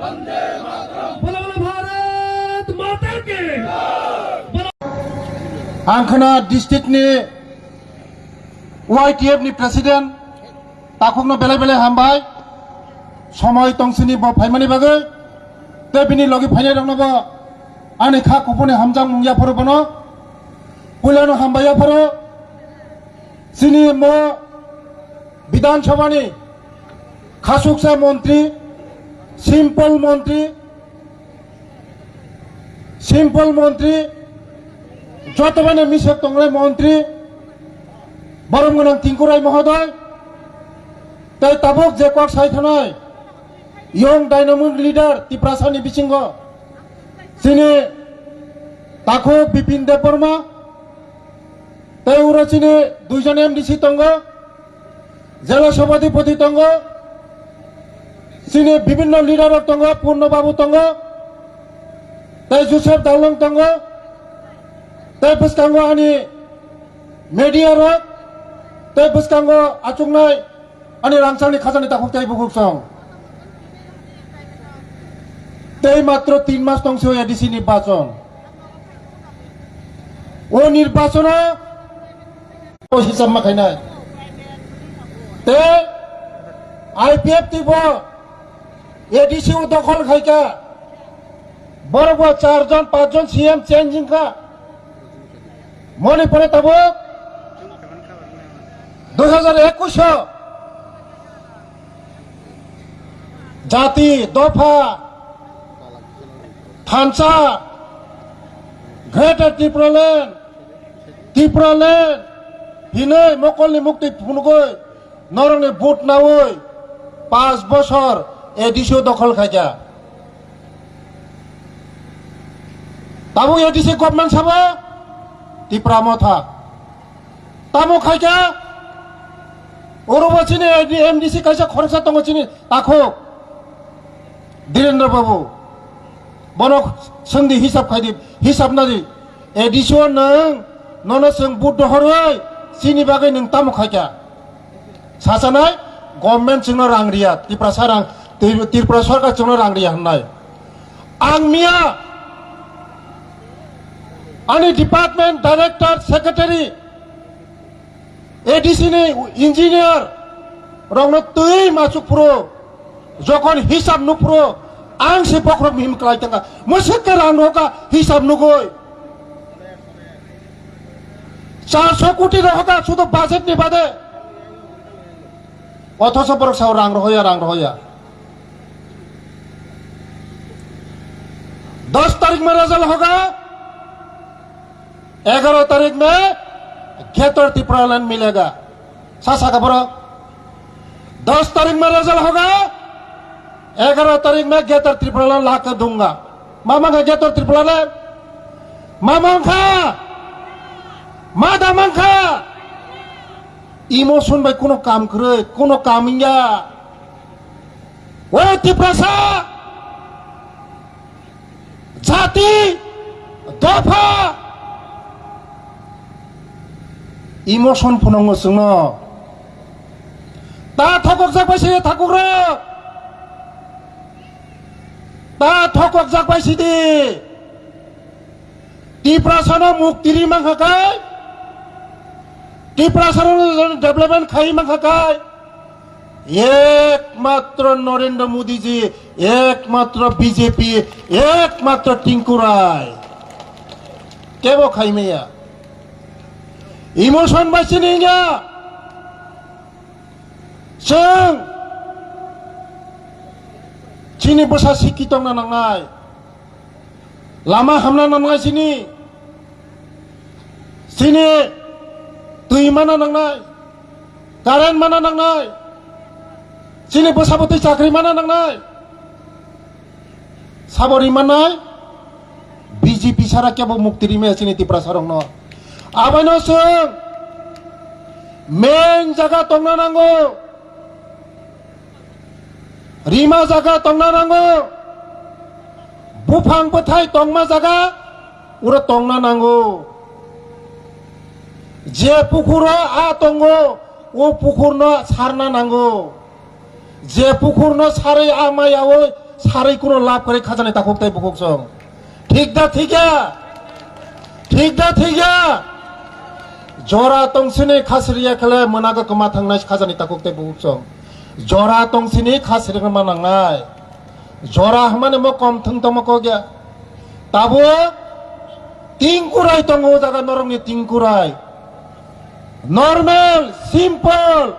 बोलो बोलो भारत माता की। आंखना डिस्ट्रिक्ट नि YTF नि प्रेसिडेंट ताखुकनो बेले बेले हामबाय समय तंसिनि ब फाइमानि बागै ते बिनि लगे फाइनाय दंनोबो आंनि खा कुपने हामजां मुंयाफोर बनो पुलानो हामबायाफोर सिनि मो विधानसभानि खासुकसा मंत्री सिम्पल मंत्री जतबानो मिसक तंग्राय मंत्री बरमगोनां तिंकुराय महोदय तै ताबुक जेकवाक सायथानाय यंग डायनामिक लीडर तिप्रासानि बिसिंग सिनि ताखो बिपिन देब बर्मा तै उरसिनि दुइजन MDC तंग जिला सभापति तंग सिनि विभिन्न लीडर तंग पूर्ण बाबू तंग तै जोसेफ दालं तंग तै बसकांगो आनि मीडिया रक तै बसकांगो आचुंगनाय आनि रांसांनि खाजानि ताखुक तै बुकुसं तै मात्र 3 मास तंसो ADC निर्वाचन ओ निर्वाचन हिसाब माखायनाय ते IPF तिबो ADC दखल खायका बरबो 4 जन 5 जन CM चेंजिंग का मणिपुर तब 2021 जाति दफा थानसा ग्रेटर त्रिपुरालैंड हिनै मकलनि मुक्ति फुनगै नरंनि बुट नावै 5 बছর ADC दखल खायजा ताबु ADC गवर्नमेंट साबा त्रिपुरा मथा तामो खायजा ओरबचिनि MDC कायसा खरसा तंगचिनि ताखो धीरेन्द्र बाबू बनो संदि हिसाब खायदि हिसाब नादि ADC नों जों बुट दहरै सिनि बागै नों तामो खायजा सासानाय गवर्नमेंट जोंनो रां रिया त्रिपुरा सरकार जोंनो रां रिया होननाय आं मिया आंनि डिपार्टमेंट डायरेक्टर सेक्रेटारि ADC नि इंजिनियर रंनो तै मासुपुरो जखन हिसाब नुपुरो आं से बख्र मिम खालायतंगा मोसके रां होगा हिसाब नुगै 400 कोटी होगा शुद्ध बाजेट नि बादे अथच बरक साव रां रहोया 10 तारीख में रिजल्ट होगा 11 तारीख में घेतर त्रिपुरालैंड मिलेगा सासा का बरो 10 तारीख में रिजल्ट होगा 11 तारीख में घेतर त्रिपुरालैंड ला कर दूंगा मामा का घेतर त्रिपुरालैंड मामा का मादा मंखा इमोशन बाय कोनो काम करे कोनो कामिंगा ओ त्रिपुरा जाति दफा इमोशन फुनांगो जोंनो दा थकक जाबायसि थाकुग्रा दा थकक जाबायसि दि त्रिपुरा मुक्तिरि मांखाखाय त्रिपुरा डेवलपमेंट खाई मांखाखाय एकमात्र नरेंद्र मोदी जी एकमात्र BJP एकमात्र टिंकुराय केबो खाइमेया इमोशन बासिनिया जों चिनि बसा सिकितंना नांनाय लामा हामना नांनाय सिनि दै माना नांनाय कारेन्ट माना नांनाय सिनि बसाबती चाकरी माना नांनाय साबरी मानाय BJP सारा केबो मुक्तिरि में सिनि त्रिपुरा सरंनो आबायनो जों मेन जागा तंना नांगौ रिमा जागा तंना नांगौ बुफां बथाय तंमा जागा उरा तंना नांगौ जे पुकुरा आ तंगो ओ पुकुरनो सारना नांगौ जे पुकुरनो सारै आ मायावै সারাই কোনো লাভ করে খাজানে তা খুঁজতে বুকুকসং ঠিক দা ঠিক জরা তংসিনি খাসরিয়া খেলে মোনাগা কমা থাংনাই খাজানি তা খুঁজতে বুকুকসং জরা তংসিনি খাসরি কমা নাংনাই জরা মানে মো কম থং তমক গিয়া তাবো tingkurai tongo jaga norongni tingkurai normal simple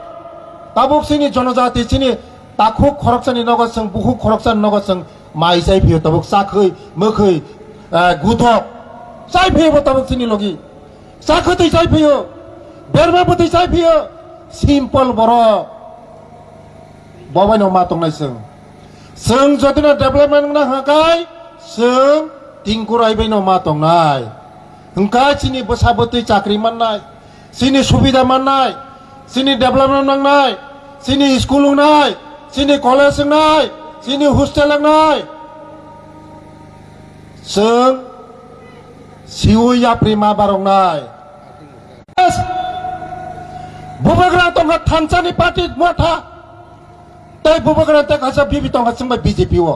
tabuk sini jonojati sini takhuk khoroksani nogasang bukhuk khoroksan nogasang mai sai phiyo tabuk sakhoi mokhoi guthok sai phiyo tabuk sini logi sakhotoi sai phiyo berma botoi sai phiyo simple boro babai no ma tongnai sung jodina development na hakai sung tingkurai bai no ma tongnai hingkai sini besabotoi chakri mannai sini subida mannai sini development nangnai sini school nangnai sini college nangnai sini hostel nangnai sung siuya prima barongnai bubagra tonga thansani party motha tai bubagra ta kasa bibi tonga singba BJP wo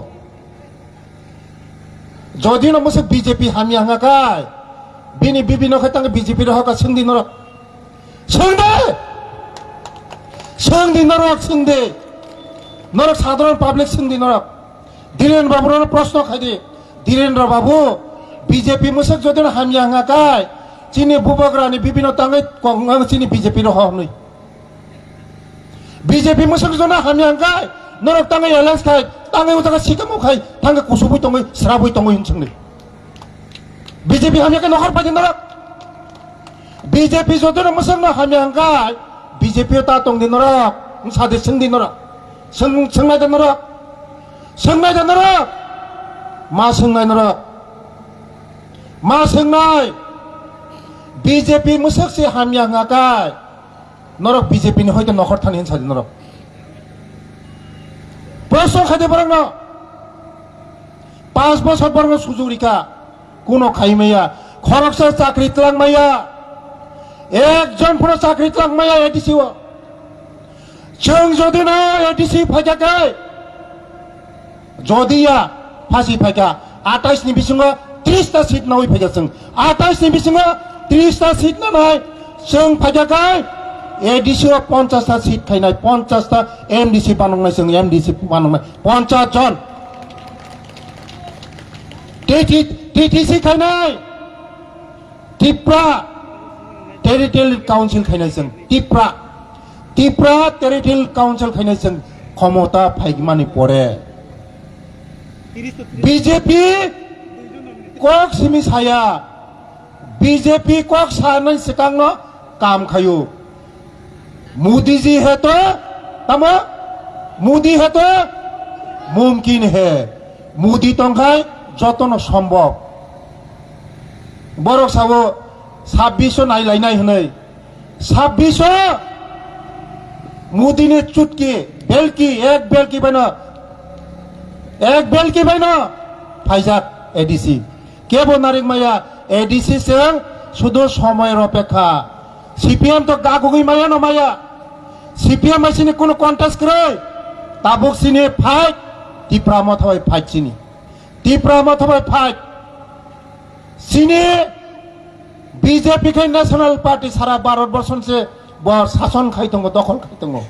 যদি না মুসে BJP হামি হাঙ্গাকাই বিনি বিভিন্ন ক্ষেত্রে BJP হকা সন্ধি নরক সন্ধি নরক সাধারণ পাবলিক সন্ধি নরক ধীরেন্দ্র বাবুর প্রশ্ন খাইদি ধীরেন্দ্র বাবু বিজেপি মুসে যদি হামি হাঙ্গাকাই চিনি বুবগ্রানি বিভিন্ন তাঙ্গে চিনি বিজেপি হই বিজেপি মুসে যদি হামি হাঙ্গাই নরক তাঙ্গে এলায়েন্স খাই তাঙ্গে উজাga সিকামু খাই তাঙ্গে কুসুবই তঙ্গই স্রাবই তঙ্গই হিনসংনি বিজেপি হামিয়াকে নখর পাইদিন নরক বিজেপি যদিন মুসংনা হামিয়াঙ্গাই বিজেপি তা তংদি নরক সাদে সংদি নরক সংনাই নরক মা সংনাই বিজেপি মুসকসি হামিয়াঙ্গাকাই নরক বিজেপি নি হয়তো নখর থানি হিনসাদি নরক প্রশ্ন খাইতে পারেন না 5 বছর বরং সুযোগ রিকা কোনো খাইমাইয়া খরকসা চাকরি তলাংমাইয়া একজন পুরো চাকরি তলাংমাইয়া এডিসি ও जों যদি না এডিসি ফাইকাকে যদিয়া ফাসি ফাইকা 28 नि बिसिङाव 30 टा सिट नय फाइगासं 28 नि बिसिङाव 30 टा सिट नय जों फाइकाके एडिसि 50 टा सिट खाइनाय 50 टा एमडिसि बानंनाय जों एमडिसि बानंनाय 50 जन टीटीसी खाइनाय त्रिपुरा टेरिटोरियल काउन्सिल खाइनाय जों त्रिपुरा टेरिटोरियल काउन्सिल खाइनाय जों क्षमता फाइगमानि परे बीजेपी कक सिमी साया बीजेपी कक सानै सिकांनो काम खायो मोदी जी है तो तम मोदी है तो मुमकिन है मोदी तंखाय जतन सम्भव बरक साबो 26 नायलायनाय हनै 26 मोदी ने चुटकी बेलकी एक बेलकी बायना फाइजाक एडिसि केबो नारिक माया एडिसि जों शुद्ध समय अपेक्षा सीपीएम तो गागुगै माया न माया सीपीएम आइसिनि कोनो कन्टेस्ट करे ताबुक सिनि फाइट त्रिपुरा मथाय फाइट सिनि त्रिपुरा मथाय फाइट सिनि बीजेपी के नेशनल पार्टी सारा भारत वर्ष से बर शासन खाइतंगो दखल खाइतंगो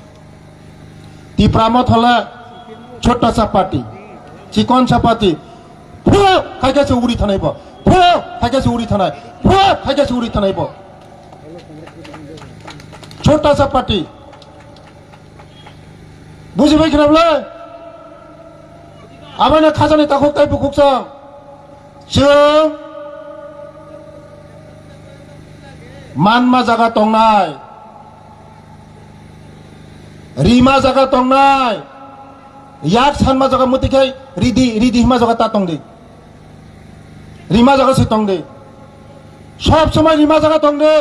त्रिपुरा मथले छोटा सा पार्टी चिकन सा पार्टी फु खाइगासे उरि थानायबो फु खाइगासे उरि थानायबो छोटा सा पार्टी बुझिबाय खोनाब्ला आबानो खाजानि ताखक ताइबो खुकसा जों मानमा जागा तंनाय रिमा जागा तंनाय याक सानमा जागा मतिखाय रिदि हिमा जागा ता तंदे रिमा जागा से तंदे सब समय रिमा जागा तंदे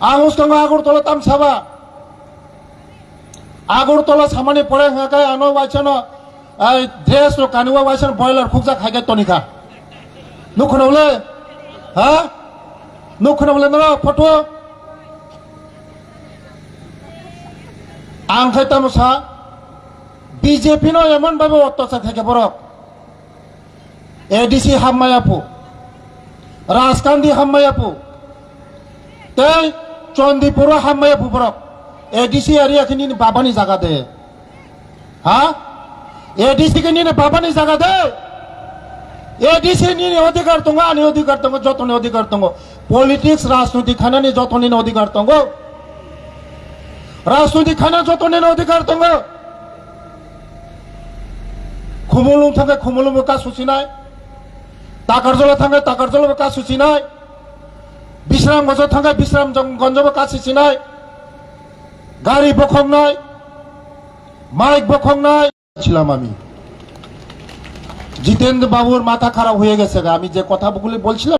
आगोस्तंग आगरतला तामसाबा आगरतला सामाने परे हाकाय आनो वाइसनो आइ ड्रेस रो कानुवा वाइसन बॉयलर खुकजा खाइगा तनिका नुखनौले हा नुखनौले न फटो आंखाय तामसा বিজেপি নো এমন ভাবে অত্যাচার থেকে বরক এডিসি হাম্মায়াপু রাজকান্দি হাম্মায়াপু তাই চন্দিপুর হাম্মায়াপু বরক এডিসি এরিয়া খিনি বাবানি জায়গা দে হ্যাঁ এডিসি কে নিয়ে বাবানি জায়গা দে এডিসি নিয়ে অধিকার দङ আনি অধিকার দङ যতনি অধিকার দङ পলিটিক্স রাজনৈতিক খানানি যতনি অধিকার দङ রাজনৈতিক খানা যতনি অধিকার দङ খুমুলুং थाङो খুমুলুংबो का सुसिनाय दाकारजला थाङो दाकारजलाबो का सुसिनाय बिश्रामगन्ज थाङो बिश्रामगन्जबो का सुसिनाय गाड़ी बखंनाय माइक बखंनाय ছিলাম আমি জিতেন্দ্র বাবুর মাথা খারাপ হয়ে গেছে আমি যে কথাগুলি বলছিলাম